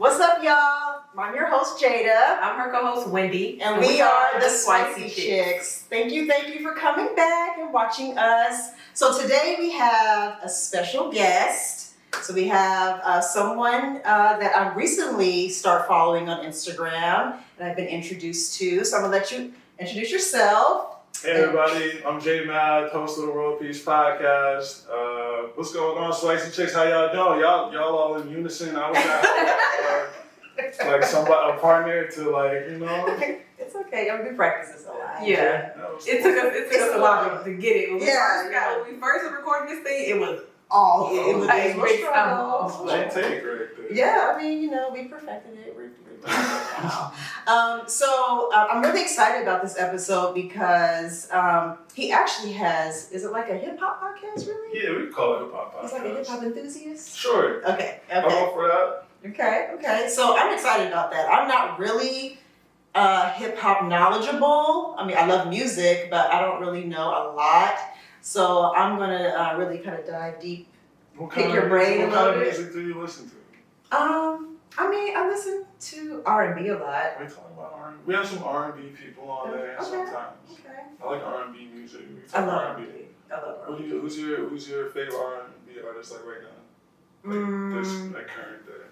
What's up, y'all? I'm your host, Jada. I'm her co-host, Wendi. And we are the Spicy Chicks. Thank you for coming back and watching us. So today we have a special guest. So we have someone that I recently started following on Instagram and I've been introduced to. So I'm going to let you introduce yourself. Hey everybody, I'm Jay Mad, host of the Worldpeace podcast. What's going on, Spicy Chicks? How y'all doing? Y'all all in unison. I was like somebody, a partner to It's okay. We practice this a lot. Yeah. It took us a while to get it. When we first were recording this thing, it was awful. Yeah, it was big struggles. Take right there. Yeah, I mean, we perfected it. We're doing it now. So I'm really excited about this episode because he actually has, is it like a hip hop podcast, really? Yeah, we call it hip hop podcast. He's like a hip hop enthusiast? Sure. Okay. I'm all for that. Okay. So I'm excited about that. I'm not really hip hop knowledgeable. I mean, I love music, but I don't really know a lot. So I'm going to really kind of dive deep. Pick your brain a little bit. What kind of music do you listen to? I mean, I listen to R&B a lot. We talk about R&B. We have some R&B people on there sometimes. Okay. I like R&B music. I love R&B. Who's your favorite R&B artist like right now? This current day.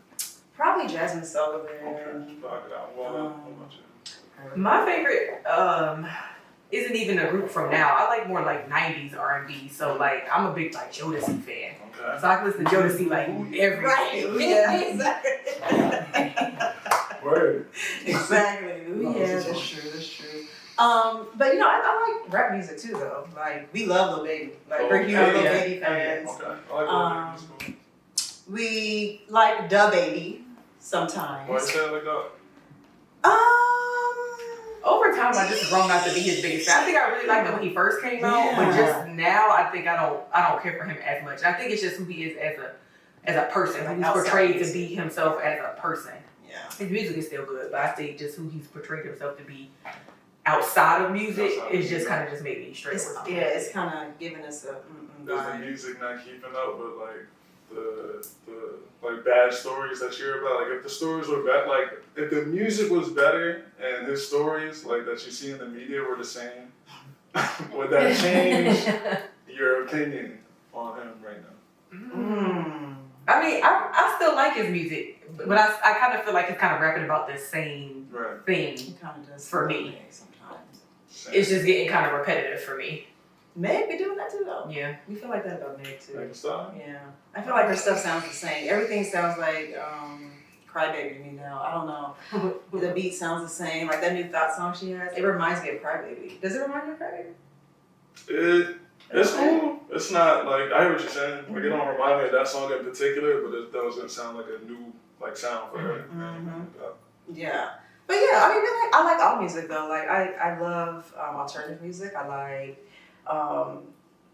Probably Jasmine Sullivan. Okay, rock it out. Well, My favorite isn't even a group from now. I like more like 90s R&B. So like I'm a big like Jodeci fan. Okay. So I can listen to Jodeci like every day. Yeah, exactly. Word. Exactly. Yeah, that's true. But I like rap music too though. Like we love Lil Baby. Like we're huge Lil Baby fans. Okay. I like Lil Baby. We like Da Baby sometimes. Why you say it like that? Over time, I just grown not to be his biggest fan. I think I really liked him when he first came out, but just now, I think I don't care for him as much. I think it's just who he is as a person. Like he's portrayed to be himself as a person. Yeah. His music is still good, but I think just who he's portrayed himself to be outside of music is just kind of just made me straight. It's kind of giving us a Is the music not keeping up with like the like bad stories that you're about? Like if the stories were bad, like if the music was better and his stories like that you see in the media were the same, would that change your opinion on him right now? I mean, I still like his music, but I kind of feel like he's kind of rapping about the same thing. He kind of does for me. Sometimes it's just getting kind of repetitive for me. Meg be doing that too though. Yeah. We feel like that about Meg too. Like style? Yeah. I feel like her stuff sounds the same. Everything sounds like Crybaby to me now. I don't know. The beat sounds the same. Like that new Thought song she has. It reminds me of Crybaby. Does it remind you of Crybaby? It's cool. It's not like I hear what you're saying. Like it don't remind me of that song in particular, but it doesn't sound like a new sound for her. Yeah. But yeah, I mean, I like all music though. Like I love alternative music. I like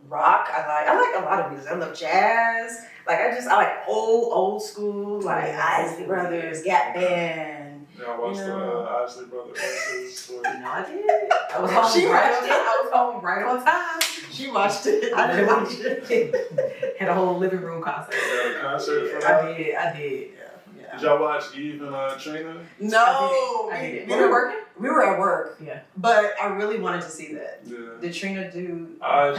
rock. I like a lot of music. I love jazz. Like I like old school. Like Isley Brothers, Gap Band. Yeah, I watched the Isley Brothers versus. I did. I was home right on time. She watched it. I didn't watch it. Had a whole living room concert. Yeah, a concert for that? I did. Did y'all watch Eve and Trina? No. We were working? We were at work. Yeah. But I really wanted to see that. Yeah. Did Trina do... I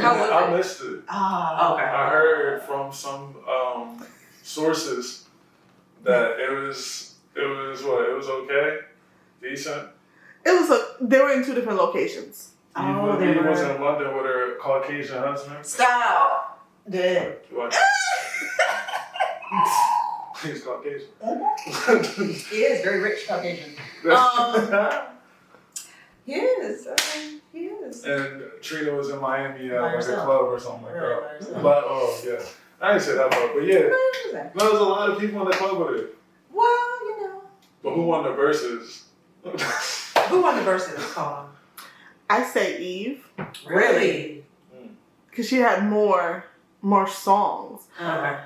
missed it. Okay. I heard from some sources that it was okay? Decent? They were in two different locations. Eve was in London with her Caucasian husband. Stop. Dead. He's Caucasian. He is very rich Caucasian. He is. And Trina was in Miami at like a club or something like that. Right. I didn't say that part, but yeah. There was a lot of people in the club with it. Well, But who won the verses? Who won the verses? I say Eve. Really? Because she had more songs. Okay.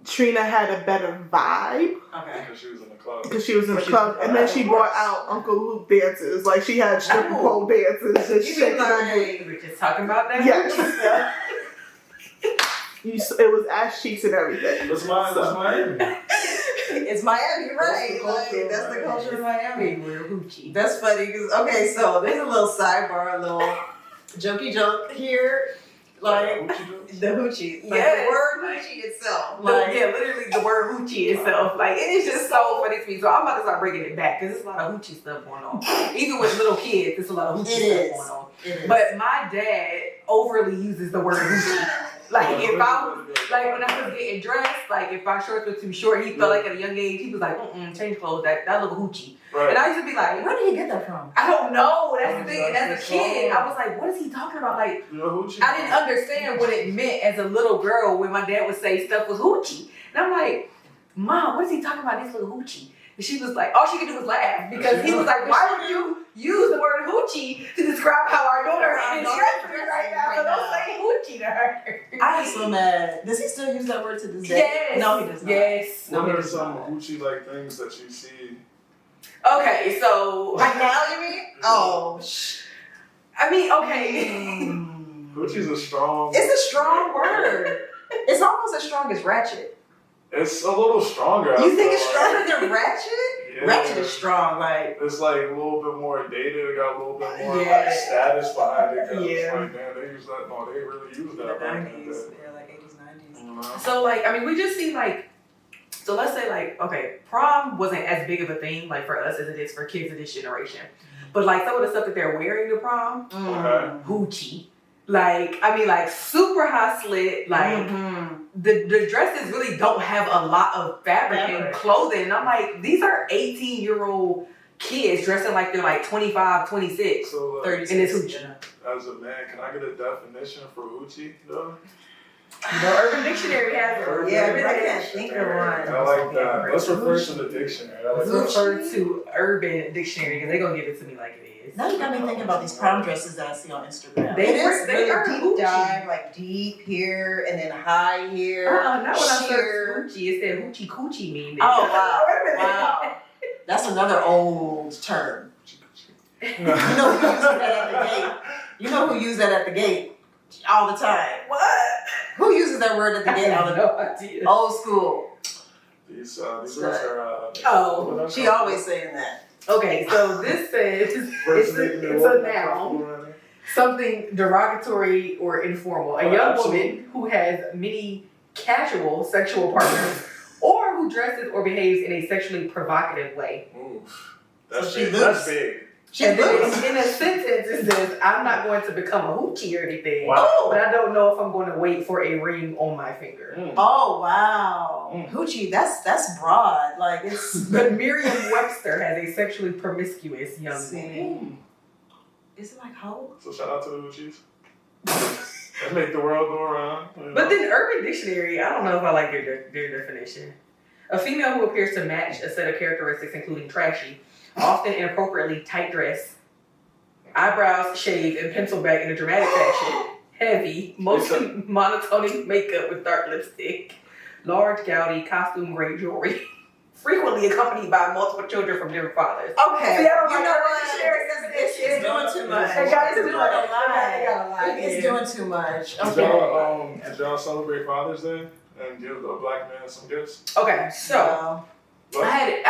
Trina had a better vibe. Okay. Because she was in the club. And then she brought out Uncle Luke dances. Like she had stripper pole dances. We were just talking about that? Yes. It was ass cheeks and everything. That's Miami. It's Miami, right? That's the culture of Miami. That's funny because okay, so there's a little sidebar, a little jokey joke here, like the hoochie, like Yes. the word hoochie itself. Literally the word hoochie itself. Like it is just so funny to me. So I'm about to start breaking it back because there's a lot of hoochie stuff going on. Even with little kids, there's a lot of hoochie stuff going on. But my dad overly uses the word hoochie. Like if I was when I was getting dressed, like if my shorts were too short, he felt like at a young age he was like, change clothes, that look hoochie. Right. And I used to be like, Where did he get that from? I don't know. That's the thing. And as a kid, I was like, what is he talking about? Like, I didn't understand what it meant as a little girl when my dad would say stuff was hoochie. And I'm like, Mom, what is he talking about? This little hoochie. And she was like, all she could do was laugh because he was like, why would you use the word hoochie to describe how our daughter is dressing right now? So don't say hoochie to her. I am so mad. Does he still use that word to this day? Yes. No, he does not. Yes. What are some hoochie like things that you see? Okay, so Right now, you mean? Oh, I mean, okay. Hoochie's a strong. It's a strong word. It's almost as strong as ratchet. It's a little stronger. You think it's stronger than ratchet? Yeah. Ratchet is strong, like. It's like a little bit more dated. It got a little bit more Yeah. like status behind it. 'Cause Yeah. It's like, man, they use that. No, they really use that. back in the day. Yeah, like 80s, 90s. You know? So like, I mean, we just see like, so let's say like, okay, prom wasn't as big of a thing like for us as it is for kids of this generation. But like some of the stuff that they're wearing to prom, Okay. hoochie. Like, I mean, like super high slit, like the dresses really don't have a lot of fabric and clothing. And I'm like, these are 18-year-old kids dressing like they're like 25, 26. So, 36. And it's hoochie. as a man, can I get a definition for hoochie, though? You know, Urban Dictionary has it. Yeah, but I can't think of one. I like that. Let's refer to the dictionary. I like Let's that. refer to Urban Dictionary because they're gonna give it to me like it is. Now you got me thinking about these prom dresses that I see on Instagram. They It is they really are deep hoochie. dive, like deep here and then high here. Not when I sheer. searched hoochie. It said hoochie coochie mean. Oh wow, Wait a minute. wow. That's another old term. You know who used that at the gate? You know who used that at the gate all the time? What? Who uses that word at the I gate all have the no idea. Old school. These words are. Oh, She always saying that. Okay, so this says it's a noun, something derogatory or informal. A young woman who has many casual sexual partners or who dresses or behaves in a sexually provocative way. Oof. That's So she big. looks- That's big. And then in a sentence it says, I'm not going to become a hoochie or anything, Wow. but I don't know if I'm going to wait for a ring on my finger. Oh wow, hoochie. That's broad. Like it's. But Merriam-Webster has a sexually promiscuous young woman. Is it like hoe? So shout out to the hoochies. That make the world go around. You know? But then Urban Dictionary, I don't know if I like their definition. A female who appears to match a set of characteristics including trashy, often inappropriately tight dress, eyebrows shaved and penciled back in a dramatic fashion, heavy, mostly monotone makeup with dark lipstick, large gaudy costume grade jewelry, frequently accompanied by multiple children from different fathers. Okay. See, I don't you like know Urban what? Dictionary This is doing too much. They got It's to doing do a it. They got a lot. lot. It's doing too much. Did Okay. y'all celebrate Father's Day and give a black man some gifts? Okay, so So, I had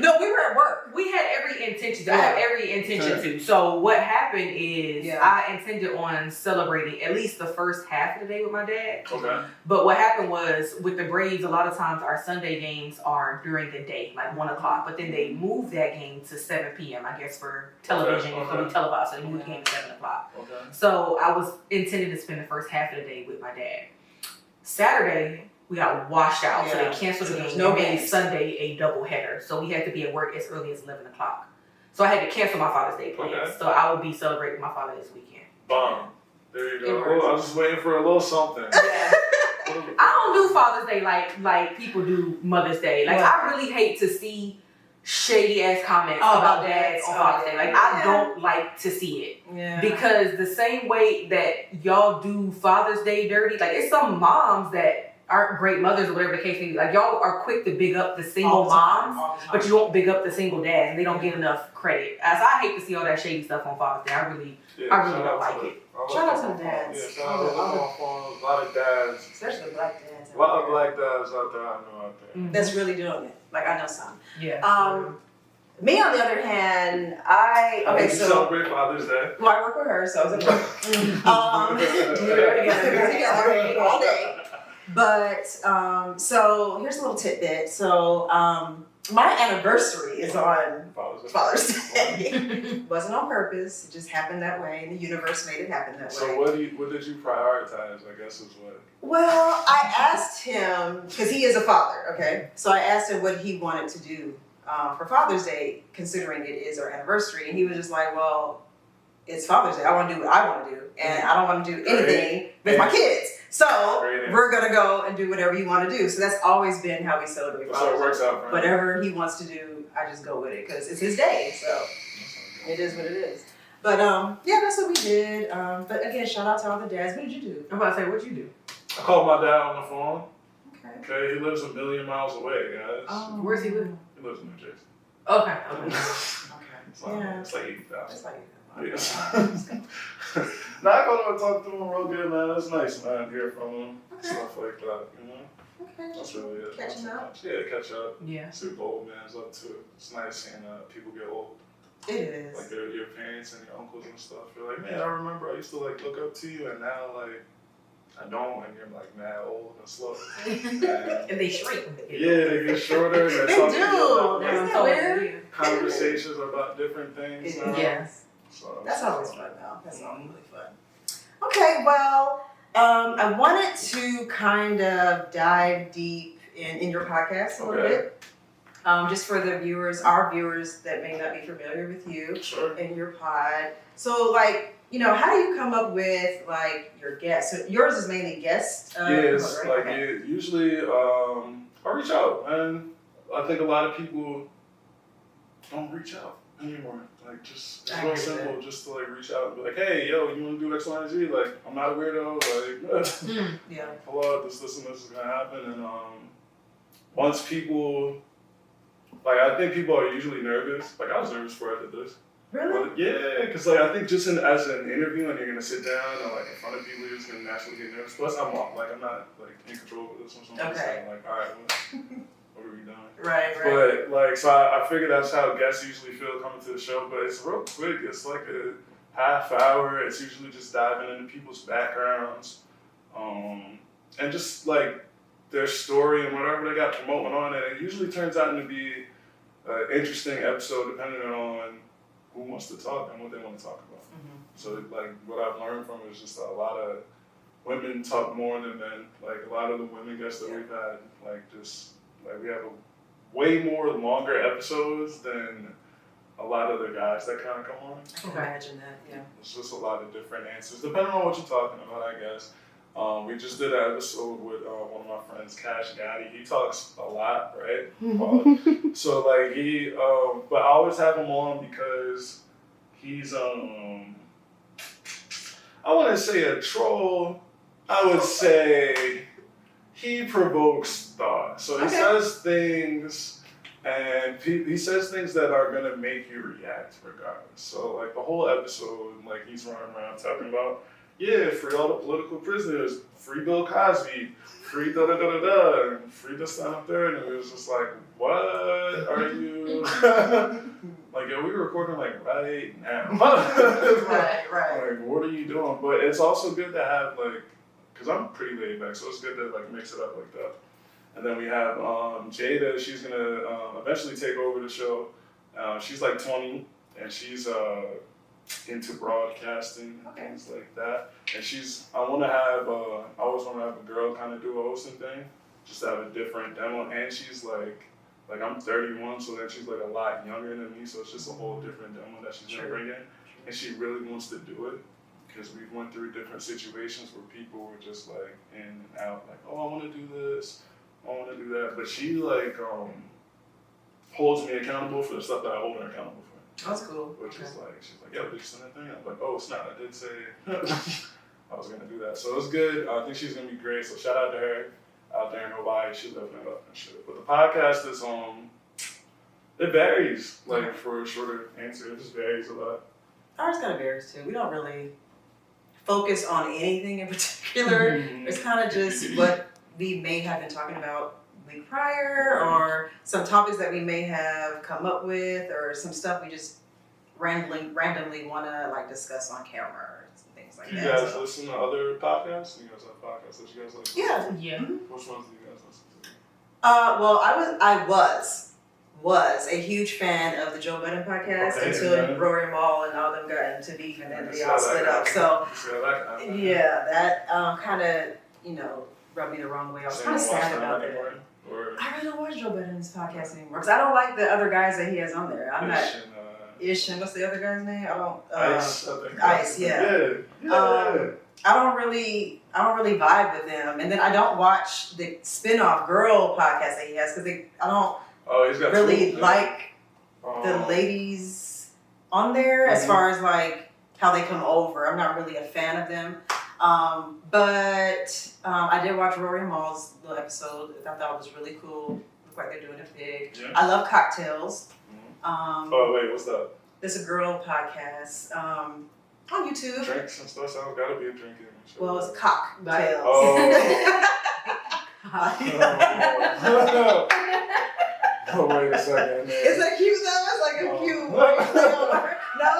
no, we were at work. We had every intention. I had every intention to. So what happened is I intended on celebrating at least the first half of the day with my dad. Okay. But what happened was with the Braves, a lot of times our Sunday games are during the day, like 1 o'clock. But then they moved that game to 7 p.m. I guess for television. It's going to be televised, so they moved the game to 7 o'clock. Okay. So I was intended to spend the first half of the day with my dad. Saturday, we got washed out, so they canceled the game. No They made games. Sunday a doubleheader, so we had to be at work as early as 11 o'clock. So I had to cancel my Father's Day plans. Okay. So I will be celebrating my father this weekend. Bomb. There you It go. works. Oh, I was just waiting for a little something. I don't do Father's Day like people do Mother's Day. Like I really hate to see shady ass comments about dads on Father's Day. Like I don't like to see it. yeah. Because the same way that y'all do Father's Day dirty, like it's some moms that aren't great mothers or whatever the case may be. Like y'all are quick to big up the single All the time, moms, all the time. but you won't big up the single dads, and they don't get enough credit. As I hate to see all that shady stuff on Father's Day. I really don't like it. Shout out to the dads. Yeah, shout out to a lot of dads. Especially the black dads. A lot of black dads out there, I know out there. That's really doing it. Like I know some. Yeah. Me on the other hand, okay, You so celebrate Father's Day. well, I work with her, so I was like, together all day. But so here's a little tidbit. So my anniversary is on Father's Day. Wasn't on purpose. It just happened that way, and the universe made it happen that way. So what did you prioritize? I guess is what. Well, I asked him because he is a father. Okay, so I asked him what he wanted to do for Father's Day, considering it is our anniversary, and he was just like, "Well, it's Father's Day. I want to do what I want to do, and I don't want to do anything with my kids. So we're gonna go and do whatever you want to do." So that's always been how we celebrate Father's Day. So it works out for him. Whatever he wants to do, I just go with it because it's his day. So it is what it is. But yeah, that's what we did. But again, shout out to all the dads. What did you do? I'm about to say, what'd you do? I called my dad on the phone. Okay. Okay, he lives a million miles away, guys. Where's he live? He lives in New Jersey. Okay. Yeah. It's like 80,000. It's like Now I called him and talked to him real good, man. That's nice, man. Hear from him, stuff like that. You know, okay. that's really it. Catching up. Yeah, catch up. Yeah. See what the old man's up to. It's nice seeing people get old. It is. Like your parents and your uncles and stuff. You're like, man, I remember I used to like look up to you, and now like I don't, and you're like mad old and slow. And they shrink. Yeah, they get shorter. And They talk do. to you about, like, Isn't that weird? conversations about different things. Now. Yes. So, That's always fun, though. That's always really fun. Okay, well, I wanted to kind of dive deep in your podcast a little bit. Just for the viewers, our viewers that may not be familiar with you and your pod. So, like, you know, how do you come up with like your guests? So yours is mainly guests. Yes, right? like usually I reach out, and I think a lot of people don't reach out anymore. Like just it's real simple, just to like reach out and be like, hey, yo, you want to do X, Y, and Z? Like I'm not a weirdo. Like Yeah. hello, this and this is gonna happen, and once people. Like, I think people are usually nervous. Like, I was nervous before I did this. Really? But, yeah, because, like, I think just as an interview and you're going to sit down and, like, in front of people, you're just going to naturally get nervous. Plus, I'm not, like, in control of this or something. Okay. So I'm like, all right, what are we doing? Right. But, like, so I figured that's how guests usually feel coming to the show. But it's real quick. It's like a half hour. It's usually just diving into people's backgrounds. And just, like, their story and whatever they got promoting on. And it usually turns out to be an interesting episode depending on who wants to talk and what they want to talk about. Mm-hmm. So like what I've learned from is just a lot of women talk more than men. Like a lot of the women guests that we've had, like just like we have a way more longer episodes than a lot of the guys that kind of come on. I can imagine that. Yeah. It's just a lot of different answers depending on what you're talking about, I guess. We just did an episode with one of my friends, Cash Gotti. He talks a lot, right? So like he, but I always have him on because he's, I wouldn't say a troll. I would say he provokes thought. So he says things, and he says things that are gonna make you react regardless. So like the whole episode, like he's running around talking about. Yeah, free all the political prisoners, free Bill Cosby, free da-da-da-da-da, and free this, that, and third. And it was just like, what are you? Like, yo, we were recording, like, right now. Right. Like, what are you doing? But it's also good to have, like, because I'm pretty laid back, so it's good to, like, mix it up like that. And then we have Jada. She's going to eventually take over the show. She's, like, 20, and she's... into broadcasting and things like that, and I always want to have a girl kind of do a hosting thing, just to have a different demo. And she's like I'm 31, so then she's like a lot younger than me, so it's just a whole different demo that she's gonna bring in, and she really wants to do it because we've went through different situations where people were just like in and out, like, oh, I want to do this, I want to do that, but she like holds me accountable for the stuff that I hold her accountable for. That's cool. Which is like, she's like, yo, did you send that thing? I'm like, oh, snap, I did say I was going to do that. So it was good. I think she's going to be great. So shout out to her. out there in Hawaii. She living it up and shit. But the podcast is it varies. Like for a shorter answer, it just varies a lot. Ours kind of varies too. We don't really focus on anything in particular. It's kind of just what we may have been talking about week prior, or some topics that we may have come up with, or some stuff we just randomly want to like discuss on camera or things like Do you that. guys listen to other podcasts? You guys have podcasts that you guys like? Yeah. Yeah. Which ones do you guys listen to? Well, I was a huge fan of the Joe Budden podcast until Rory Maul and all them got into beef and then they all split up. So yeah, that kind of rubbed me the wrong way. I was kind of sad about that. I really don't watch Joe Budden's podcast anymore because I don't like the other guys that he has on there. I'm not Ish and what's the other guy's name? I don't. Ice. I think. Ice. Yeah. I don't really vibe with them, and then I don't watch the spin-off girl podcast that he has because I don't He's got really two, like the ladies on there as far as like how they come over. I'm not really a fan of them. But I did watch Rory Maul's little episode. I thought it was really cool. Looked like they're doing it big. Yeah. I love cocktails. Wait, what's that? There's a girl podcast on YouTube. Drinks and stuff. Sounds gotta be a drinking. Well, it's cocktails. Oh, wait a second. Is that cute though? It's like a cute word. No?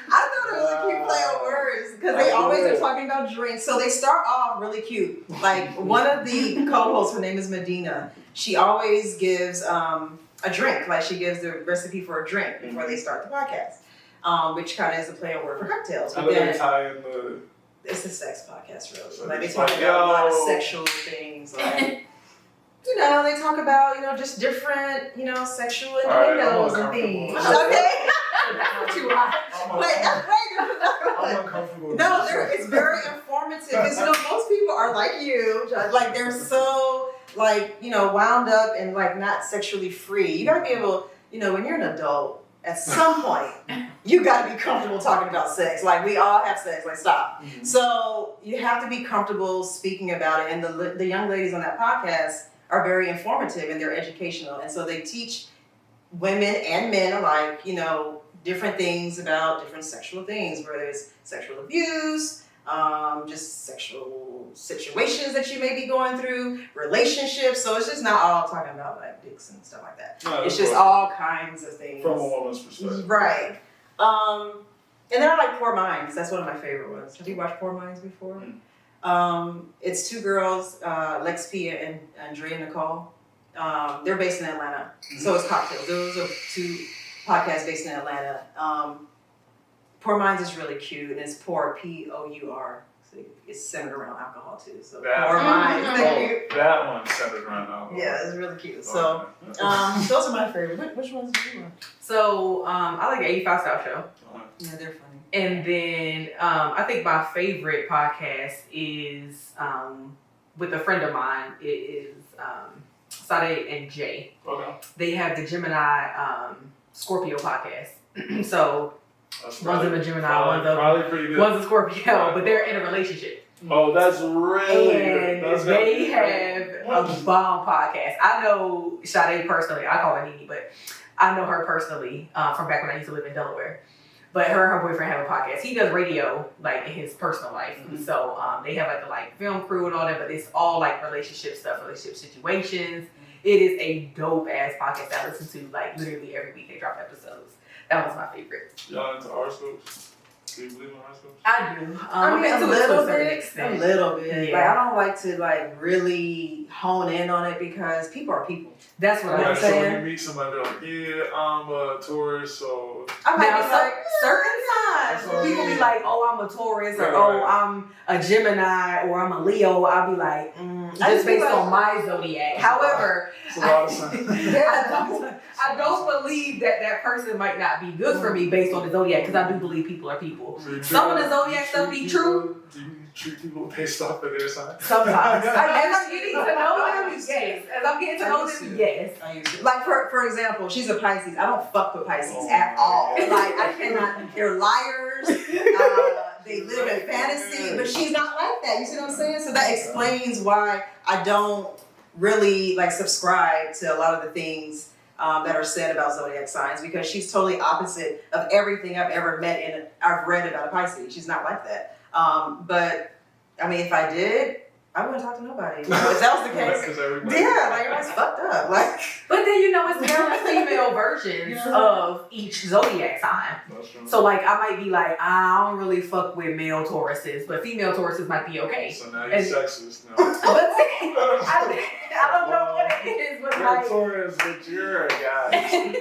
I thought it was a cute play on words because they always are talking about drinks. So they start off really cute. Like one of the co-hosts, her name is Medina. She always gives a drink. Like she gives the recipe for a drink before they start the podcast, which kind of is a play on word for cocktails. But then it's a sex podcast, really. So like they talk about a lot of sexual things. Like, they talk about, just different, sexual innuendos and things. Okay. Too hot. Wait, that's right. I'm uncomfortable. No, it's very informative because, most people are like you. Like, they're so, wound up and, not sexually free. You gotta be able, when you're an adult, at some point, you gotta be comfortable talking about sex. Like, we all have sex. Like, stop. Mm-hmm. So, you have to be comfortable speaking about it. And the young ladies on that podcast are very informative and they're educational. And so they teach women and men alike, different things about different sexual things, whether it's sexual abuse, just sexual situations that you may be going through, relationships. So it's just not all talking about like dicks and stuff like that. No, it's just all kinds of things. From a woman's perspective. Right. And then I like Poor Minds. That's one of my favorite ones. Have you watched Poor Minds before? It's two girls, Lex P and Andrea Nicole. They're based in Atlanta. So it's cocktails. Those are two podcasts based in Atlanta. Poor Minds is really cute, and it's Pour, P-O-U-R. So it's centered around alcohol too. So Poor Minds. That one's centered around alcohol. Yeah, it's really cute. So those are my favorite. Which ones do you want? So I like the 85 South Show. Yeah, they're funny. And then I think my favorite podcast is with a friend of mine. It is Sade and Jay. Okay. They have the Gemini Scorpio podcast. So one's a Gemini, one's a Scorpio, but they're in a relationship. Oh, that's really good. And they have a bomb podcast. I know Sade personally. I call her Nene, but I know her personally from back when I used to live in Delaware. But her and her boyfriend have a podcast. He does radio, in his personal life. Mm-hmm. So they have the film crew and all that, but it's all relationship stuff, relationship situations. Mm-hmm. It is a dope ass podcast I listen to literally every week. They drop episodes. That was my favorite. Y'all into horoscopes? Do you believe in horoscopes? I do. A little bit. Yeah. I don't like to really hone in on it because people are people. That's what I'm saying. saying. So when you meet somebody, they're like, yeah, I'm a Taurus, so. I might be certain signs. People be like, oh, I'm a Taurus, or I'm a Gemini, or I'm a Leo. I'll be like, just based on my zodiac. However, it's a lot of signs. I don't believe that person might not be good for me based on the zodiac, because I do believe people are people. Some of the zodiac stuff be true. Do you treat people based off of their sign? Sometimes. As I'm getting to know them, yes. As I'm getting to know them, yes. Like for example, she's a Pisces. I don't fuck with Pisces at all. I cannot. They're liars. They live in fantasy, but she's not like that. that. You see what I'm saying? So that explains why I don't really like subscribe to a lot of the things that are said about zodiac signs, because she's totally opposite of everything I've ever met and I've read about a Pisces. She's not like that. But I mean, if I did, I wouldn't talk to nobody. If that was the case, yeah, like everyone's fucked up. Like, but then you know, it's male and female versions of each zodiac sign. So like, I might be like, I don't really fuck with male Tauruses, but female Tauruses might be okay. So now you're sexist now. But I don't know what it is, but you're like, a Taurus, but you're a guy.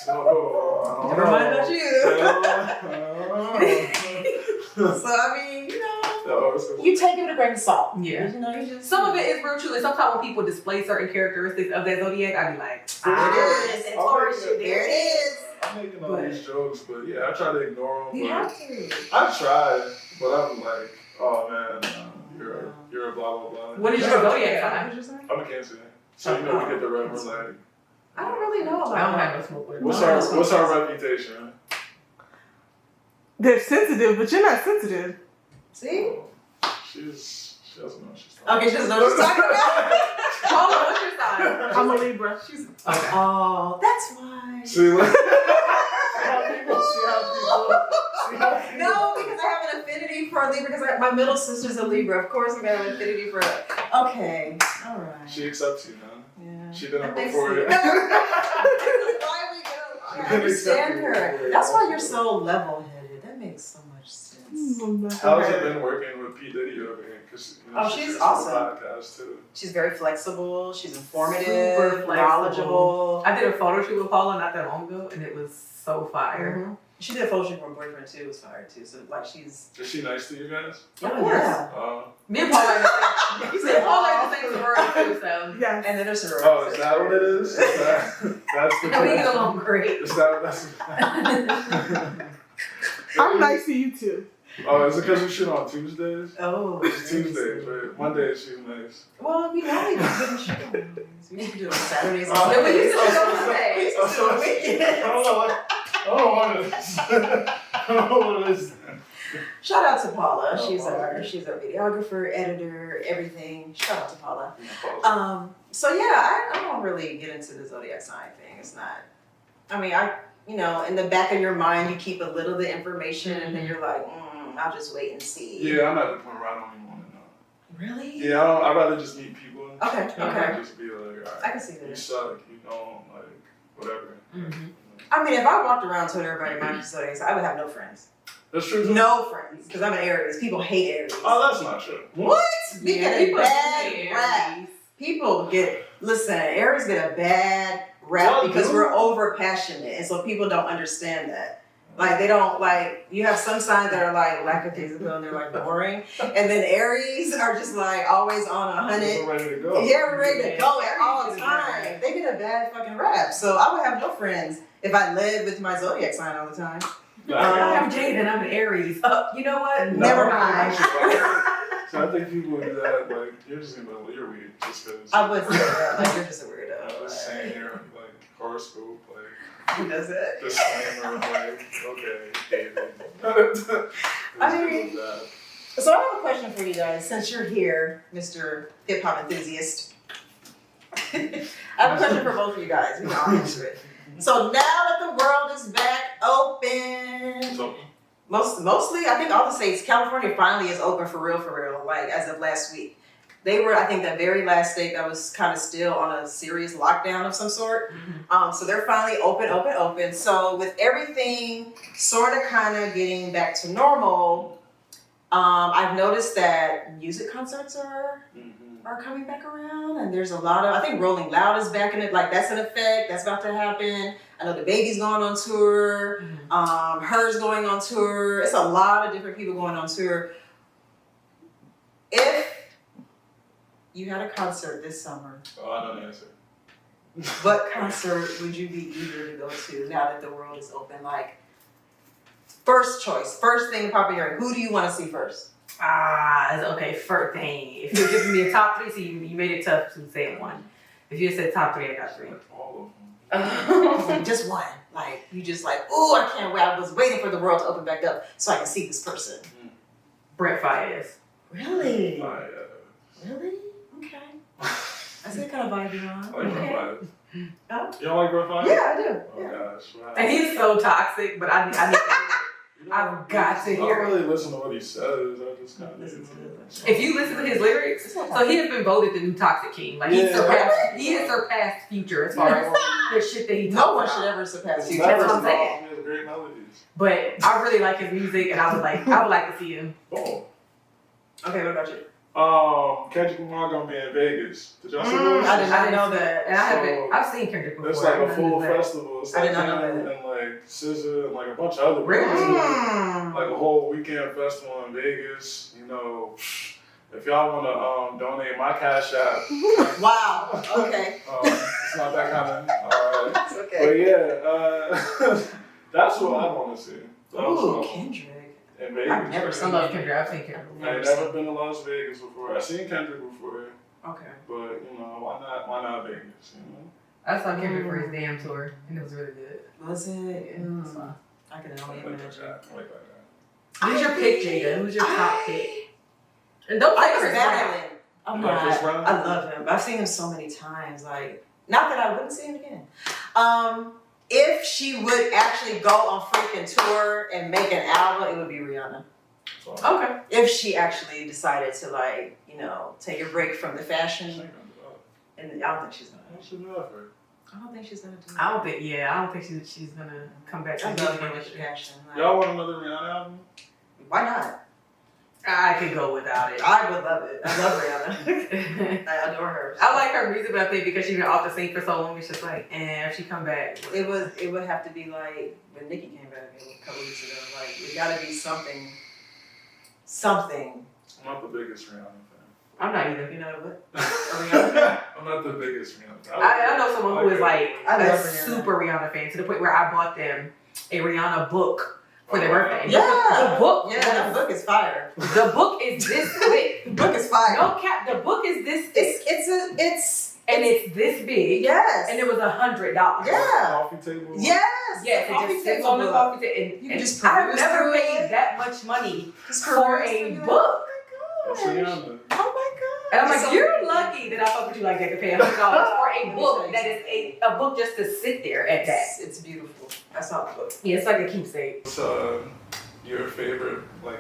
So never mind about you. So I mean, you know, you take it with a grain of salt. Yeah. You know, you just, some of it is real true. And sometimes when people display certain characteristics of that zodiac, I be like, there it is. Taurus shit, There it is. I'm making all these jokes, but yeah, I try to ignore them. You have to. I tried, but I'm like, oh man, you're a blah blah blah. What is your zodiac sign? I'm a Cancer. So you know we get the red one like. I don't really know about I don't that. have no smoke with it. What's our reputation? They're sensitive, but you're not sensitive. See? She doesn't know what she's talking Okay, she doesn't know what she's talking about. Hold on, what's your sign? I'm a Libra. Okay. Oh, that's why. See, like, No, because I have an affinity for a Libra, because my middle sister's a Libra. Of course I'm going to have an affinity for her. Okay, all right. She accepts you, man. Yeah. She did it That makes before you. sense. Why we go? I understand her. That's why you're so level-headed. That makes so much sense. How's it been working with P. Diddy over here? Because she's awesome. Podcast too. She's very flexible. She's informative, Super flexible. knowledgeable. I did a photo shoot with Paula not that long ago, and it was so fire. Mm-hmm. She did a photo shoot for her boyfriend too. It was fire too. So like she's. Is she nice to you guys? Oh yeah. Me and Paula are the same. You said Paula are the same sorority too, so. Yes. And then there's her. Oh, is that what it is? That's the. And we get along great. Is that I'm nice to you too. Oh, is it because we shoot on Tuesdays? Oh. It's Tuesdays, right? Mondays she's nice. Well, we know we couldn't shoot on Mondays. We used to do it on Saturdays. Oh, and we used to do it on Sundays. We used to do it on weekends. I don't know what it is. Shout out to Paula. She's our videographer, editor, everything. Shout out to Paula. So yeah, I don't really get into the zodiac sign thing. It's not. I mean, you know, in the back of your mind, you keep a little of the information, and then you're like, I'll just wait and see. Yeah, I'm at the point where I don't even want to know. Really? Yeah, I'd rather just meet people. Okay. And Okay. just be like, all right, I can see that. you suck, you know, like, whatever. Mm-hmm. I mean, if I walked around telling everybody my zodiac sign, I would have no friends. That's true. Too. No friends, because I'm an Aries. People hate Aries. Oh, that's not true. What? We get a people bad hate rap. Aries. People listen, Aries get a bad rap Y'all because do? we're over passionate, and so people don't understand that. Like they don't like. You have some signs that are like lackadaisical and they're like boring, and then Aries are just like always on 100. We're ready to go. Yeah, we're ready to go Aries all the is time. right. They get a bad fucking rap, so I would have no friends if I led with my zodiac sign all the time. I'm Jada and I'm an Aries. You know what? No, Never mind. So I think people do that, like, you're just gonna be you're weird just because. I would say that, like you're just a weirdo. I'm just saying here, like, horoscope, like, Who does that? disclaimer, like, okay, David. I mean, so I have a question for you guys, since you're here, Mr. Hip Hop Enthusiast. I have a question for both of you guys. You know, I'll answer it. So now that the world is back open, So, mostly, I think all the states, California finally is open for real, like as of last week. They were, I think, the very last state that was kind of still on a serious lockdown of some sort. So they're finally open. So with everything sort of kind of getting back to normal, I've noticed that music concerts are coming back around, and there's a lot of, I think Rolling Loud is back in it, like that's in effect, that's about to happen. I know the Baby's going on tour, Her's going on tour, it's a lot of different people going on tour. If you had a concert this summer, oh, I know the answer. what concert would you be eager to go to now that the world is open? Like, first choice, first thing to pop in your head, who do you want to see first? Okay, first thing. If you're giving me a top three, so you made it tough to say one. If you said top three, I got three. All of them. Just one. Like, you just like, oh, I can't wait. I was waiting for the world to open back up so I can see this person. Brent Fayez. Really? Yeah. Really? Okay. That's the kind of vibe you're on. I like Okay. Brooke Five. Oh. You don't like Brooke Five? Yeah, I do. Oh Yeah. gosh. Wow. And he's so toxic, but I need to hear it. You know, I've got to I hear don't it. really listen to what he says. I just kind of Listen to it. If you listen to his lyrics, so he has been voted the new Toxic King. Like he has surpassed Future as far as the shit that he talks No one about. should ever surpass you. That's what I'm saying. He has great melodies. But I really like his music, and I would like to see him. Oh. Okay, what about you? Kendrick Lamar gonna be in Vegas. Did y'all see this? I did not know that. And I've seen Kendrick before. It's like a full I festival. It's I like did not know him that. and like SZA and like a bunch of other Really? people. Like a whole weekend festival in Vegas. You know, if y'all wanna donate my Cash App. Wow. Okay. It's not that kind of. Alright. It's But okay. yeah, that's what I want to see. Ooh, Kendrick. In Vegas. I've never I love Kendrick. I've seen Kendrick. I ain't never been to Las Vegas before. I've seen Kendrick before, Okay. but you know, why not Vegas? You know. I saw Kendrick for his damn tour, and it was really good. Was it? Yeah. I can only I like imagine. that. I like that. Who's your pick, Jada? Who's your top pick? And don't I say was Chris Brown. Brown. I'm You like Chris not. Brown? I love him. I've seen him so many times. Like, not that I wouldn't see him again. If she would actually go on freaking tour and make an album, it would be Rihanna. So, Okay. If she actually decided to, like, you know, take a break from the she fashion, ain't gonna do that. and I don't think she's gonna. What should do that for? I don't think she's gonna do. I don't think she's gonna come back to I the love music her with industry. passion. Like, Y'all want another Rihanna album? why not? I could go without it. I would love it. I love Rihanna. I adore her. I like her music, but I think because she's been off the scene for so long, it's just like, if she come back. It would have to be like when Nicki came back a couple weeks ago. Like, it gotta be something. I'm not the biggest Rihanna I'm not either. You know what? fan. I'm not the biggest Rihanna fan. I know someone who is like I a love Rihanna. super Rihanna fan to the point where I bought them a Rihanna book for their birthday. Yeah. The book. Yeah, the book is fire. The book is this thick. The book is fire. No cap. The book is this thick. It's It's this big. yes. And it was $100. Yeah. Coffee table. Yes. Yes, the it just sits on the book. coffee table. You can And just I've peruse never through paid it. that much money Just for peruse a through it. book. It's Oh Rihanna. my gosh. And I'm like, So- you're lucky that I fuck with you like that to pay $100 for a book that is a book just to sit there at that. It's beautiful. That's how it looks. Yeah, it's like a keepsake. What's your favorite like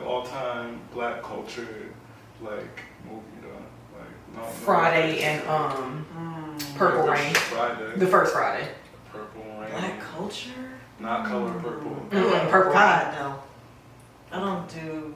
all time black culture like movie though? Like no, Friday and Purple Rain. Friday. The first Friday. Purple Rain. Black culture? Not Color Purple. Purple Rain. God, no. I don't do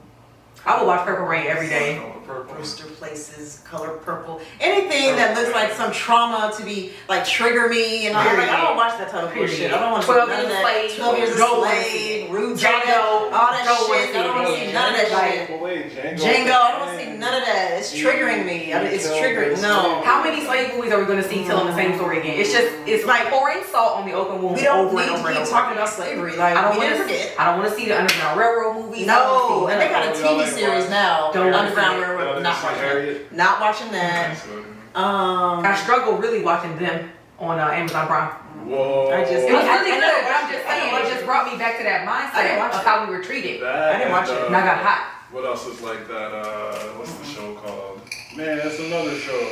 I would watch Purple Rain every day. Color Purple. Brewster Places, Color Purple, anything that looks like some trauma to be like trigger me, and I'm like, I don't watch that type of bullshit. I don't want to 12 none of Years a that. Slave. 12 Years a Don't wanna Slave, Rude Django. all that Don't wanna shit. see I don't want to it. see none of that shit. Well, wait, Django. Django, I don't want to see none of that. It's triggering me. It's triggering. No. How many slave movies are we going to see telling the same story again? It's like pouring salt on the open wound We don't over need and to over and keep over talking again. about slavery. Like, I don't we want didn't to. forget. I don't want to see the Underground Railroad movies. No, and they got a Y'all TV like series what? now. Don't wanna Underground see it. Railroad. Not watching that. Harriet. Not watching that. I struggle really watching them on Amazon Prime. Whoa. I just- It was I really never good, but watched I'm just it. I saying, didn't it watch just it. brought me back to that I didn't mindset watch of it. how we were treated. That, I didn't watch it. And I got hot. What else is like that? What's the show called? Man, it's another show.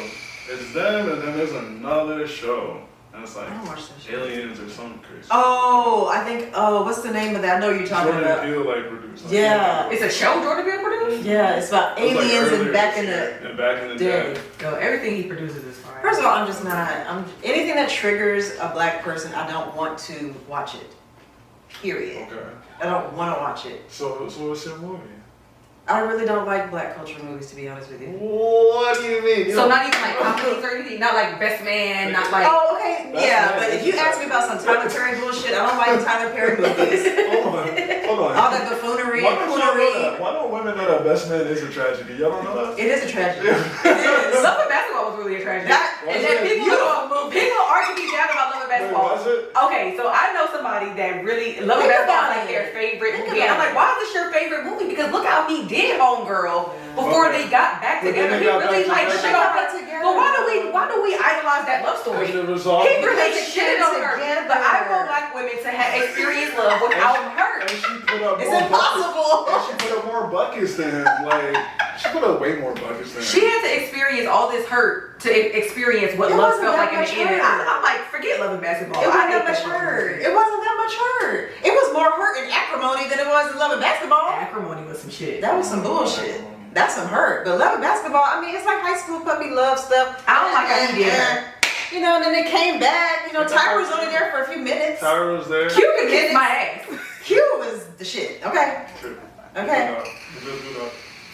It's them, and then there's another show. And it's like I don't watch that shit. aliens or something crazy. Oh, I think. Oh, what's the name of that? I know you're talking Jordan about. Peele like produced. Like, Yeah. It's a show Jordan Peele produced? Yeah, it's about it was, like, aliens earlier and back this in year, the and back in the day. day. Yo, everything he produces is fine. First of all, I'm just not. Anything that triggers a black person, I don't want to watch it. Period. Okay. I don't want to watch it. So what's your movie? I really don't like black culture movies, to be honest with you. What do you mean? So not even like comedies or anything? Not like Best Man, not like... Oh, okay, That's yeah, right. but if you ask me about some Tyler Perry bullshit, I don't like Tyler Perry movies. Hold on. All that buffoonery Why and don't y'all know coonery. that? Why don't women know that Best Man is a tragedy? Y'all don't know that? It is a tragedy. It is. Love and Basketball was really a tragedy. That Was and it? then people argue me down about Love and Wait, Basketball. was it? Okay, so I know somebody that really Love and Think Basketball about is like it. their favorite Think movie. And I'm about like, why is this your favorite movie? Because look how he did Homegirl before Okay. they got back But then together. they He got really back like together. shit on her. together. But why do we idolize that love story? Because it was all. He really They shitted on her. together. But I want black women to have experience love without her. And she put up It's more impossible. buckets. And she put up more buckets than him. Like She put up way more buckets than She had to experience all this hurt to experience what It love wasn't felt that like in much the end. hurt. I'm like, forget Love and Basketball. It I wasn't hate that much fucking hurt. movie. It wasn't that much hurt. It was more hurt in acrimony than it was in Love and Basketball. Acrimony was some shit. That was some bullshit. That's some hurt. But Love and Basketball, I mean, it's like high school puppy love stuff. I don't like how he did her. You know, and then they came back. You know, Tyra was only there for a few minutes. Tyra was there. Q can kiss my ass. Q was the shit. Okay. Okay.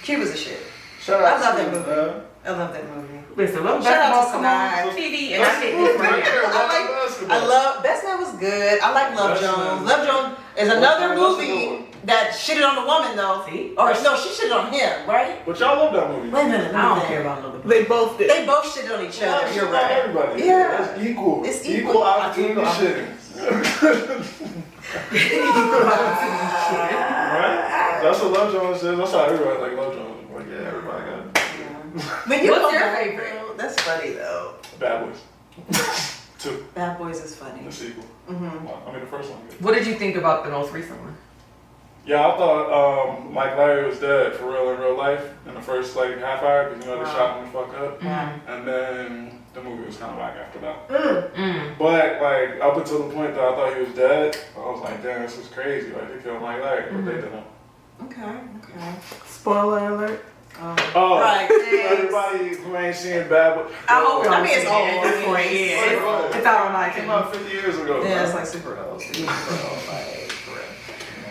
Q was the shit. Shout I out love to that movie. man. I love that movie. Listen, Love and Shout out Basketball to come on Sanaa. TV and I hate this right here. I love Best Man was good. I like Love Best Man. Jones. Love Jones is another movie that shitted on the woman though. See? Or no, she shitted on him, right? But y'all love that movie. Wait a minute. I don't care about Love and They both did. They both shitted on each other. You're Not right. everybody. Yeah. That's equal. It's equal equal. opportunity Equal shitting. Right? That's what Love Jones says. That's how everybody like Love Jones. Like, yeah, everybody got it. When you What's come your back, favorite? though, that's funny though. Bad Boys. 2. Bad Boys is funny. The sequel. Mm-hmm. I mean, the first one. What did you think about the most recent one? Yeah, I thought Mike Larry was dead for real in real life in the first like half hour because you know they shot him the fuck up, and then the movie was kind of whack after that. But like up until the point that I thought he was dead, I was like, damn, this is crazy. Like they killed Mike Larry, but they didn't. Okay. Spoiler alert. Oh, Right. everybody who ain't seen Bad Boys. I hope I mean, it's old old. at this point. Yeah, it's out on It came iTunes. out 50 years ago. Yeah, man. it's like super old.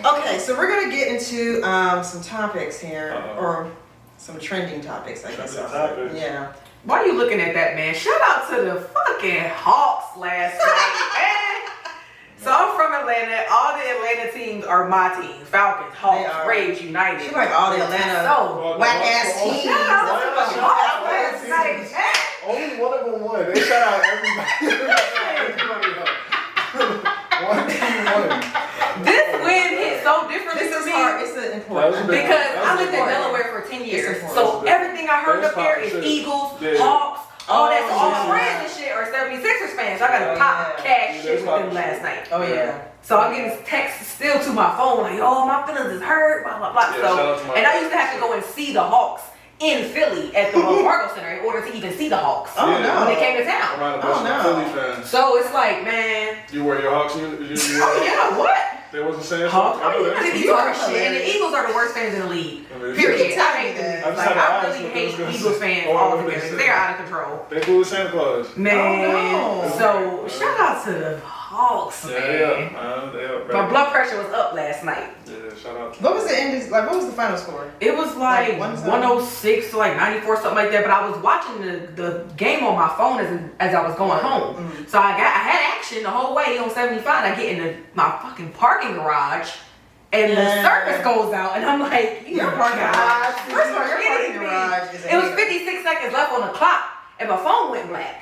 Okay, so we're gonna get into some topics here, or some trending topics, I guess. Trending I'll say. topics. Yeah. Why are you looking at that, man? Shout out to the fucking Hawks last night, man. So I'm from Atlanta. All the Atlanta teams are my teams. Falcons, They Hawks, are. Braves, United. She like all the Atlanta So, whack ass teams. shout out to the Fucking Hawks Falcons. last night, man. Only one of them won. They shout out everybody. One team won. This win hit so differently This for is me. hard. It's an important. That was a big- Because That I was lived in important. Delaware for 10 years. important. So everything I heard That's up there is pop shit. Eagles, Yeah. Hawks, all that. So all my yeah. friends and shit are 76ers fans. So I got Oh, to pop yeah. cash Yeah, shit with that's them pop last shit. night. Oh yeah. So I'm getting texts still to my phone like, oh, my feelings is hurt, blah, blah, blah. Yeah, shout out to So, my and I used to have to go and see the Hawks in Philly at the Wells Fargo Center in order to even see the Hawks Oh, Yeah. no. when they came to town. I'm out of Oh, Boston no. Philly fans. So it's like, man, You wear your Hawks? You oh yeah, what? They wasn't saying Hawks? something. I know Oh, yeah, that. they be talking shit. And the Eagles are the worst fans in the league. I mean, Period. keep telling I hate me them. that. I just Like, had to I ask really what hate they was gonna Eagles say. fans Oh, all what they together. said. They're out of control. They blew the Santa Claus. Man, Oh, no. so shout out to the Hawks, Yeah, man. they up. My blood pressure was up last night. Yeah, shout out. What was the end? Like, what was the final score? It was like Like 106 to like 94, something like that. But I was watching the game on my phone as I was going home. So I had action the whole way on 75. I get in my fucking parking garage, and the circus goes out, and I'm like, Your parking garage. First of all, your parking garage is a It was hater. 56 seconds left on the clock, and my phone went black.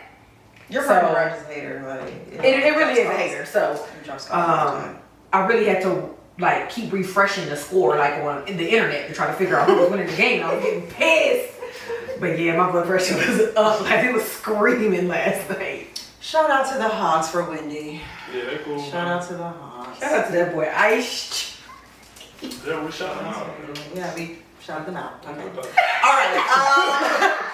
Your So- parking garage is a hater. Like, It really is a hater. So It drops calls all the time. I really had to like keep refreshing the score like on the internet to try to figure out who was winning the game. I was getting pissed. But yeah, my blood pressure was up. Like it was screaming last night. Shout out to the Hogs for Wendy. Yeah, they cool. Shout out to the Hogs. Shout out to that boy Ice. Yeah, we shot them out. Yeah, we shouted them out. Okay. All right.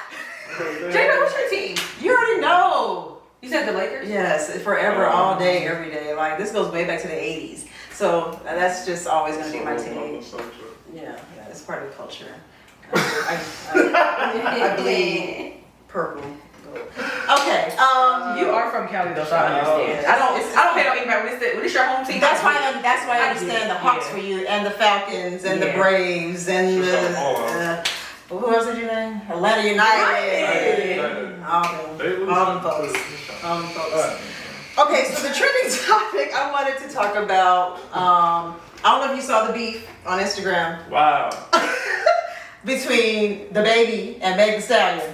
Jada, what's your team? You already know. You said the Lakers? Yes, forever, all day, every day. Like this goes way back to the '80s. So that's just always gonna be my team. Yeah, it's part of the culture. I bleed purple. Okay. You are from Cali though, so I understand. yeah. I don't pay no impact when it's your home team. That's why I understand the Hawks Yeah. for you, and the Falcons, and the Yeah. Braves, and who else did you name? Atlanta United. All them folks. All them folks. Okay, so the trending topic I wanted to talk about. I don't know if you saw the beef on Instagram Wow. between the baby and Meg Thee Stallion.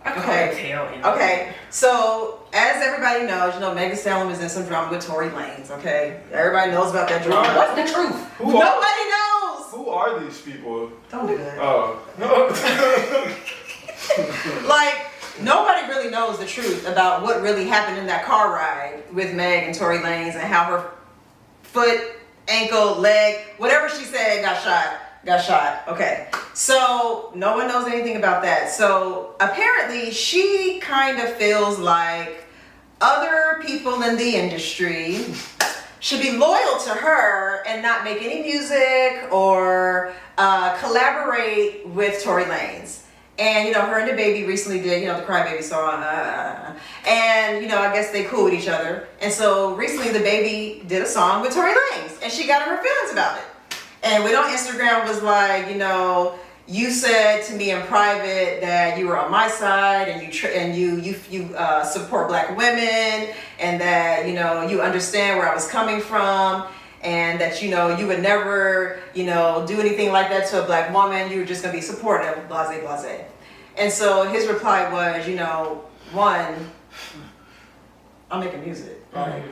I can't Okay. tell. Okay, so as everybody knows, you know, Meg Thee Stallion was in some drama with Tory Lanez, okay? Everybody knows about that drama. What's the truth? Nobody knows! Who are these people? Don't do that. Oh. Like, nobody really knows the truth about what really happened in that car ride with Meg and Tory Lanez and how her foot, ankle, leg, whatever she said got shot, okay? So no one knows anything about that. So apparently she kind of feels like other people in the industry should be loyal to her and not make any music or collaborate with Tory Lanez. And, you know, her and the baby recently did, you know, the Crybaby song. And, you know, I guess they cool with each other. And so recently the baby did a song with Tory Lanez. And she got her feelings about it. And went on Instagram was like, you know, you said to me in private that you were on my side and you support black women and that, you know, you understand where I was coming from and that, you know, you would never, you know, do anything like that to a black woman. You were just going to be supportive, blase, blase. And so his reply was, you know, one, I'm making music. Like,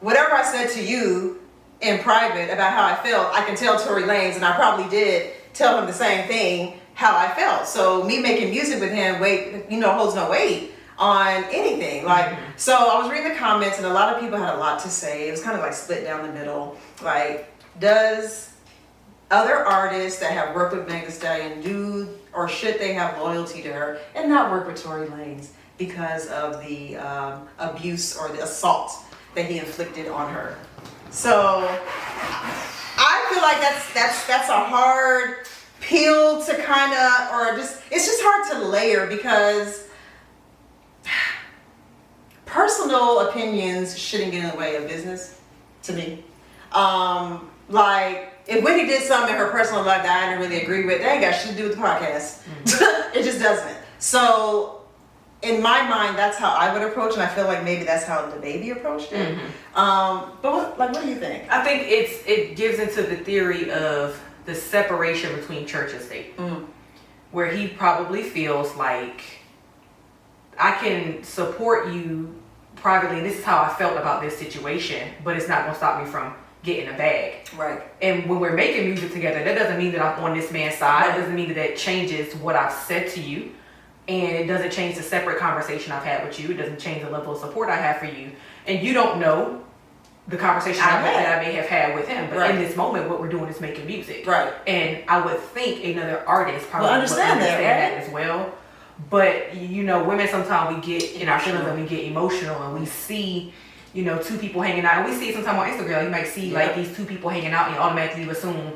whatever I said to you in private about how I felt, I can tell Tory Lanez, and I probably did tell him the same thing, how I felt. So me making music with him, holds no weight on anything. Like, so I was reading the comments and a lot of people had a lot to say. It was kind of like split down the middle. Like, does other artists that have worked with Megan Thee Stallion do, or should they have loyalty to her and not work with Tory Lanez because of the abuse or the assault that he inflicted on her? So I feel like that's a hard pill to kind of, or just, it's just hard to layer because personal opinions shouldn't get in the way of business to me. Like, if Wendy did something in her personal life that I didn't really agree with, that ain't got shit to do with the podcast. It just doesn't. So in my mind, that's how I would approach, and I feel like maybe that's how the baby approached it. But what do you think? I think it gives into the theory of the separation between church and state, where he probably feels like I can support you privately, and this is how I felt about this situation, but it's not gonna stop me from getting a bag. Right. And when we're making music together, that doesn't mean that I'm on this man's side. It doesn't mean that that changes what I've said to you. And it doesn't change the separate conversation I've had with you. It doesn't change the level of support I have for you. And you don't know the conversation that I may have had with him. But in this moment, what we're doing is making music. Right. And I would think another artist probably would understand that as well. But, you know, women, sometimes we get in our feelings and we get emotional and we see, you know, two people hanging out. And we see it sometimes on Instagram. You might see like these two people hanging out and you automatically assume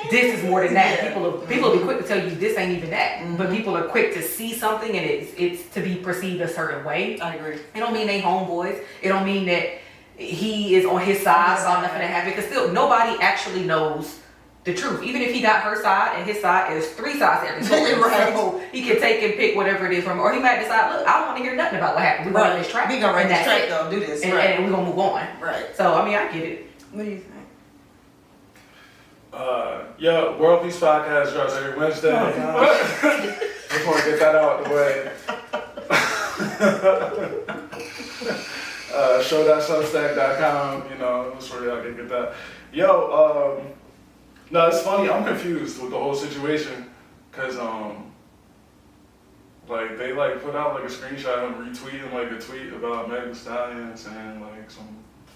this is more than that. People will be quick to tell you this ain't even that. But people are quick to see something and it's to be perceived a certain way. I agree. It don't mean they homeboys. It don't mean that he is on his side about nothing that happened. Because still, nobody actually knows the truth. Even if he got her side and his side, is three sides to every story. Right. So he can take and pick whatever it is from, or he might decide, look, I don't want to hear nothing about what happened. We're going to run this track. We're going to run this track though, do this. And we're going to move on. Right. So, I mean, I get it. What do you think? Worldpeace podcast drops every Wednesday. Oh, gosh. Just want to get that out of the way. Show.substack.com, you know, that's where y'all can get that. No, it's funny, I'm confused with the whole situation, cause like they like put out like a screenshot of him retweeting like a tweet about Megan Thee Stallion saying like some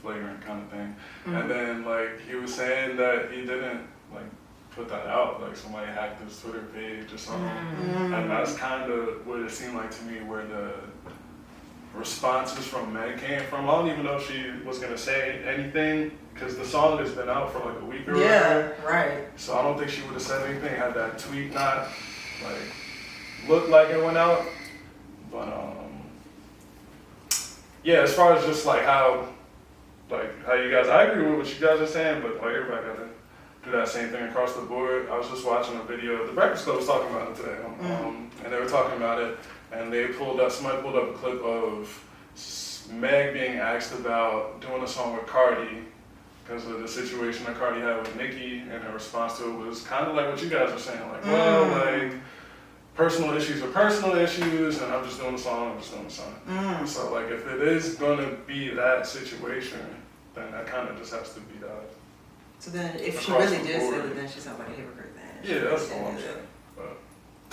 flagrant kind of thing, and then like he was saying that he didn't like put that out, like somebody hacked his Twitter page or something, and that's kind of what it seemed like to me, where the responses from Meg came from. I don't even know if she was gonna say anything because the song has been out for like a week or whatever. Right. So I don't think she would have said anything had that tweet not like looked like it went out. But yeah, as far as just like how you guys, I agree with what you guys are saying, but like everybody gotta do that same thing across the board. I was just watching a video. The Breakfast Club was talking about it today, and they were talking about it. And somebody pulled up a clip of Meg being asked about doing a song with Cardi because of the situation that Cardi had with Nicki, and her response to it was kind of like what you guys were saying, like, well, like, personal issues are personal issues, and I'm just doing a song, So, like, if it is going to be that situation, then that kind of just has to be that. So then, if she really did say that, then she's not like a hypocrite then. Yeah, that's all I'm saying.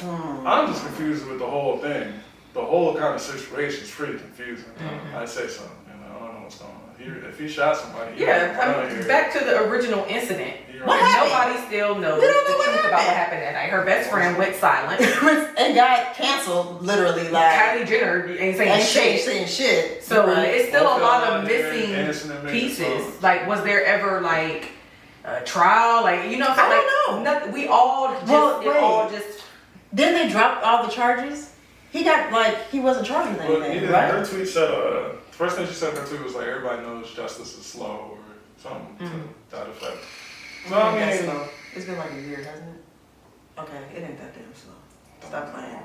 I'm just confused with the whole thing. The whole kind of situation is pretty confusing. I'd say so. You know, I don't know what's going on. If he shot somebody, back to the original incident. What happened? Nobody still knows the truth about what happened that night. Her best friend went silent. And got canceled, literally, like. Kylie Jenner ain't saying shit. So right. it's still a lot of missing pieces. Like, was there ever like a trial? Like, you know, so I like, don't know. nothing, we all just, all just. Then they dropped all the charges. He got like he wasn't charged with anything, right? Her tweet said, first thing she said in her tweet was like, everybody knows justice is slow or something to that effect. So I mean, slow. It's been like a year, hasn't it? Okay, it ain't that damn slow. Stop playing.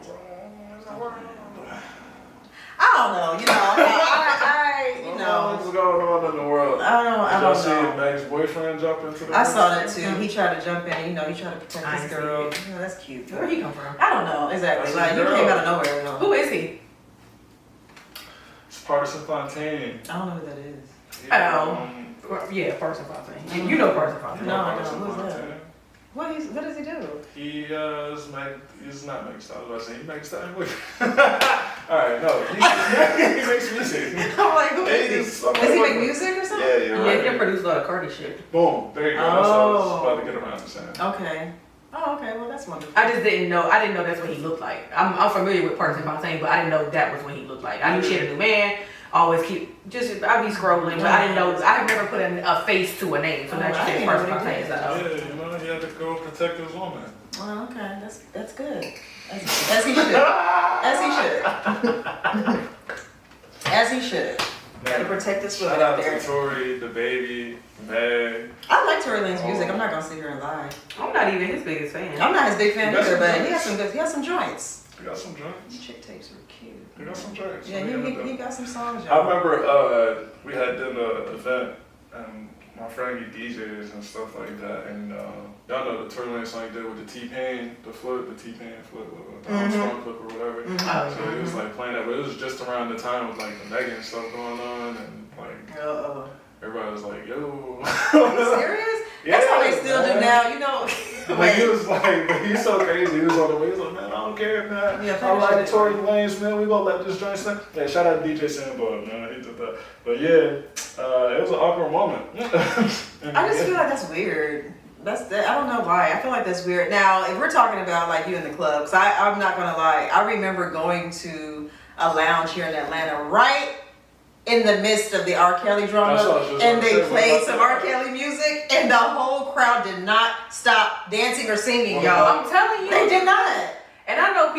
I don't know, you know, what's going on in the world? I don't Did know. y'all see Meg's boyfriend jump into the I saw that too. He tried to jump in, you know, he tried to protect his girl. You know, that's cute. Where he come from? I don't know, exactly. That's Like, his he girl. came out of nowhere, you know. Who is he? It's Partisan Fontaine. I don't know who that is. Yeah, Parson Fontaine. You know Parson Fontaine. No, I Partisan don't. Who's that? Fontaine. What does he do? He's not Meg Stallion. I was about to say he Meg Stallion. Alright, no. He makes music. I'm like, who is he? Does he make music or something? Yeah, you're Yeah, right. he can produce a lot of Cardi shit. Boom. There you go. That's what I was about to get around to saying. Okay. Oh, okay. Well, that's wonderful. I just didn't know. I didn't know that's what he looked like. I'm familiar with Parson Fontaine, but I didn't know that was what he looked like. I knew she had a new man. Always keep I be scrolling, but I didn't know. I had never put a face to a name. So now you said Parson Fontaine. Yeah, you know, he had to go protect his woman. Oh, okay. That's good. As he should. As he should. As he should. Gotta protect this woman Shout out out there. to Tori, the baby, Meg. I like Tory Lane's music. I'm not gonna sit here and lie. I'm not even his biggest fan. I'm not his big fan He got either, some but joints. he has some joints. He got some joints. Chick tapes were cute. He got some joints. Yeah, he got some songs. I Y'all. remember we had done an event and my friend he DJs and stuff like that, and y'all know the Tory Lane song he did with the T-Pain, the T-Pain flip, the Armstrong flip or whatever. So he was like playing that, but it was just around the time with like the Megan stuff going on, and like everybody was like, "Yo, Are you serious? That's how they still do now, you know. Like he was like, he's so crazy. He was on the way. He's like, man, I don't care, man. Yeah, I like Tory Lanez, man. We gonna let this joint stand. Yeah, shout out to DJ Sambo, man. He did that. But yeah, it was an awkward moment. I just feel like that's weird. I don't know why. I feel like that's weird. Now, if we're talking about like you in the club, because I'm not gonna lie, I remember going to a lounge here in Atlanta right in the midst of the R. Kelly drama, and they played some R. Kelly music, and the whole crowd did not stop dancing or singing, y'all. I'm telling you, They did not. And I know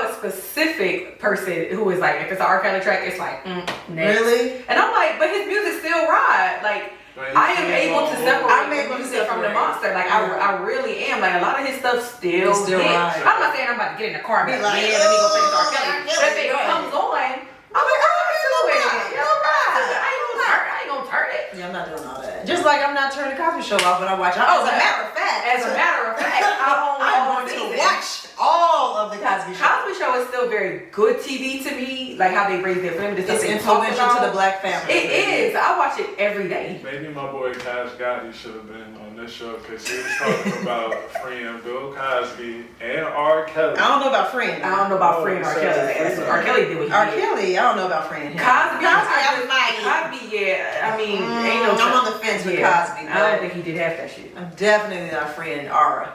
a specific person who is like, if it's an R. Kelly track, it's like, next. Really? And I'm like, but his music still ride. Like, I am able to separate the music from the monster. Like, I really am. Like, a lot of his stuff still rides. I'm not saying I'm about to get in the car and be like, Be like, yeah, let me go play this R. "Oh, Kelly. R. Kelly, But if it go ahead." comes on, I'm like, oh, I ain't gonna turn it. Yeah, I'm not doing all that. Just like I'm not turning the Cosby Show off when I watch it. As a matter of fact, I'm going to watch all of the Cosby Show. Cosby Show is still very good TV to me, like how they raise their family. It's influential to the black family. It is. I watch it every day. Maybe my boy Cash Gotti should have been on this show because he was talking about freeing Bill Cosby and R. Kelly. I don't know about freeing. I don't know about freeing R. Kelly. That's what R. Kelly did what he R. did. Kelly, I don't know about freeing him. Cosby, I I mean, ain't no. I'm on the fence with Cosby. I don't think he did half that shit. I'm definitely not freeing Ara.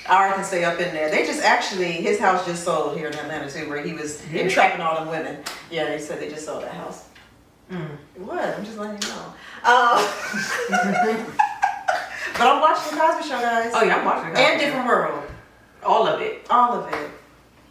Ara can stay up in there. They just actually, his house just sold here in Atlanta too, where he was entrapping all them women. Yeah, they said they just sold that house. What? I'm just letting you know. But I'm watching the Cosby Show, guys. Oh yeah, I'm watching it. And Different World. All of it. All of it.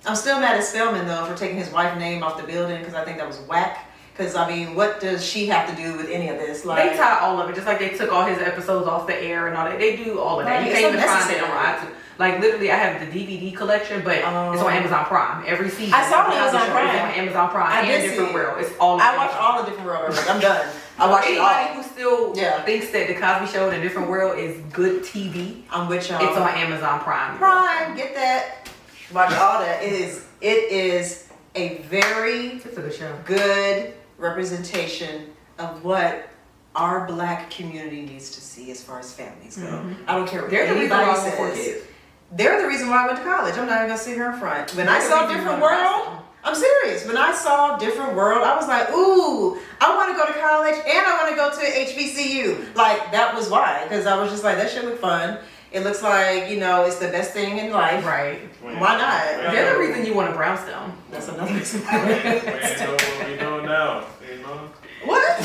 I'm still mad at Spelman though for taking his wife's name off the building because I think that was whack. Because I mean, what does she have to do with any of this? Like, they tie all of it, just like they took all his episodes off the air and all that. They do all of that. Right, You it's can't even find unnecessary. it on iTunes. Like literally, I have the DVD collection, but it's on Amazon Prime. Every season. I saw every it was on Cosby show Prime. is on Amazon Prime I and did see Different it. World. It's all. I watched all the Different World already. I'm done. I watched it all. Anybody who still thinks that the Cosby Show and the Different World is good TV, I'm with y'all. it's on Amazon Prime. Prime, get that. Watch all that. It is a very It's a good show. good representation of what our black community needs to see as far as families go. I don't care what They're the reason why I anybody want 4 says. kids. They're the reason why I went to college. I'm not even gonna sit here in front. When I They're the saw reason Different why I World, went. I'm serious. When I saw Different World, I was like, ooh, I want to go to college and I want to go to HBCU. Like, that was why. Because I was just like, that shit looked fun. It looks like, you know, it's the best thing in life. Right. Why not? They're the reason you want a brownstone. That's another reason. We ain't know what we know now, you know? What?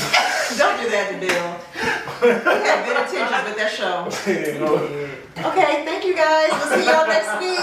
Don't do that to Bill. We had good intentions with that show. You know? Okay, thank you guys. We'll see y'all next week.